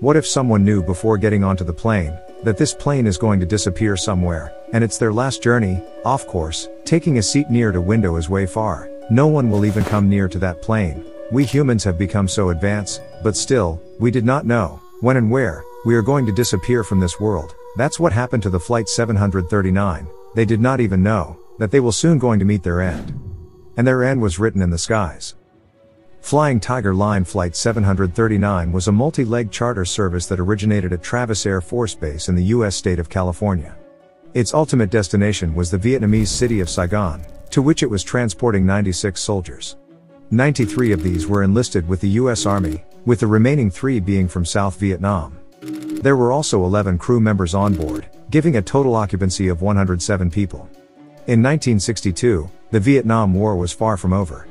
What if someone knew before getting onto the plane that this plane is going to disappear somewhere, and it's their last journey? Of course, taking a seat near to window is way far. No one will even come near to that plane. We humans have become so advanced, but still, we did not know when and where we are going to disappear from this world. That's what happened to the Flight 739. They did not even know that they will soon going to meet their end. And their end was written in the skies. Flying Tiger Line Flight 739 was a multi-leg charter service that originated at Travis Air Force Base in the U.S. state of California. Its ultimate destination was the Vietnamese city of Saigon, to which it was transporting 96 soldiers. 93 of these were enlisted with the U.S. Army, with the remaining 3 being from South Vietnam. There were also 11 crew members on board, giving a total occupancy of 107 people. In 1962, the Vietnam War was far from over.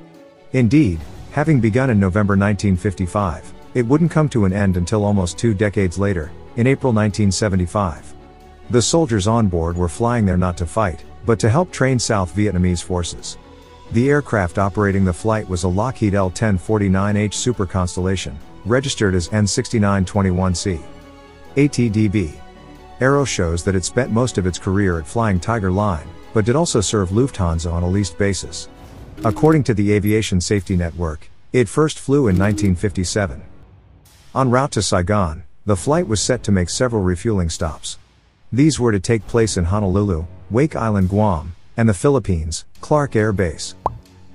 Indeed, having begun in November 1955, it wouldn't come to an end until almost 2 decades later, in April 1975. The soldiers on board were flying there not to fight, but to help train South Vietnamese forces. The aircraft operating the flight was a Lockheed L-1049H Super Constellation, registered as N6921C. ATDB. Aero shows that it spent most of its career at Flying Tiger Line, but did also serve Lufthansa on a leased basis. According to the Aviation Safety Network, it first flew in 1957. En route to Saigon, the flight was set to make several refueling stops. These were to take place in Honolulu, Wake Island, Guam, and the Philippines, Clark Air Base.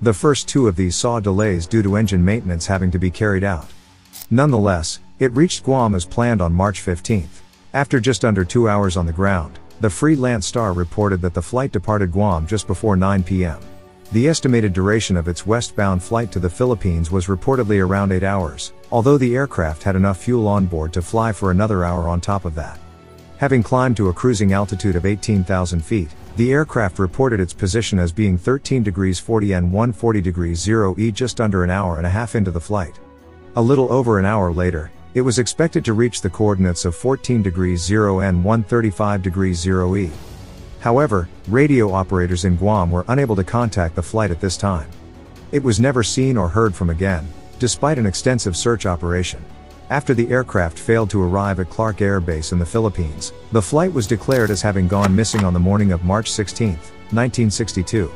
The first 2 of these saw delays due to engine maintenance having to be carried out. Nonetheless, it reached Guam as planned on March 15. After just under 2 hours on the ground, the Freelance Star reported that the flight departed Guam just before 9 p.m. The estimated duration of its westbound flight to the Philippines was reportedly around 8 hours, although the aircraft had enough fuel on board to fly for another hour on top of that. Having climbed to a cruising altitude of 18,000 feet, the aircraft reported its position as being 13 degrees 40 and 140 degrees 0 E just under an hour and a half into the flight. A little over an hour later, it was expected to reach the coordinates of 14 degrees 0 and 135 degrees 0 E. However, radio operators in Guam were unable to contact the flight at this time. It was never seen or heard from again, despite an extensive search operation. After the aircraft failed to arrive at Clark Air Base in the Philippines, the flight was declared as having gone missing on the morning of March 16, 1962.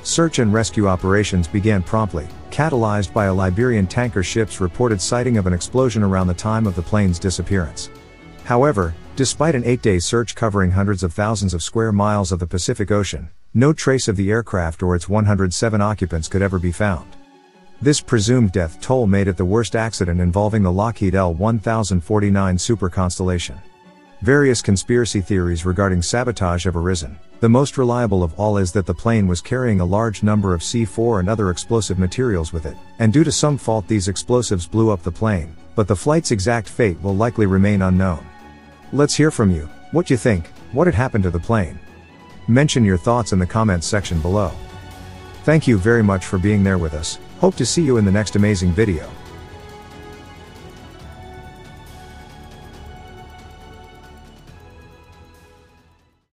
Search and rescue operations began promptly, catalyzed by a Liberian tanker ship's reported sighting of an explosion around the time of the plane's disappearance. However, despite an 8-day search covering hundreds of thousands of square miles of the Pacific Ocean, no trace of the aircraft or its 107 occupants could ever be found. This presumed death toll made it the worst accident involving the Lockheed L-1049 Super Constellation. Various conspiracy theories regarding sabotage have arisen. The most reliable of all is that the plane was carrying a large number of C4 and other explosive materials with it, and due to some fault these explosives blew up the plane, but the flight's exact fate will likely remain unknown. Let's hear from you. What you think? What had happened to the plane? Mention your thoughts in the comments section below. Thank you very much for being there with us. Hope to see you in the next amazing video.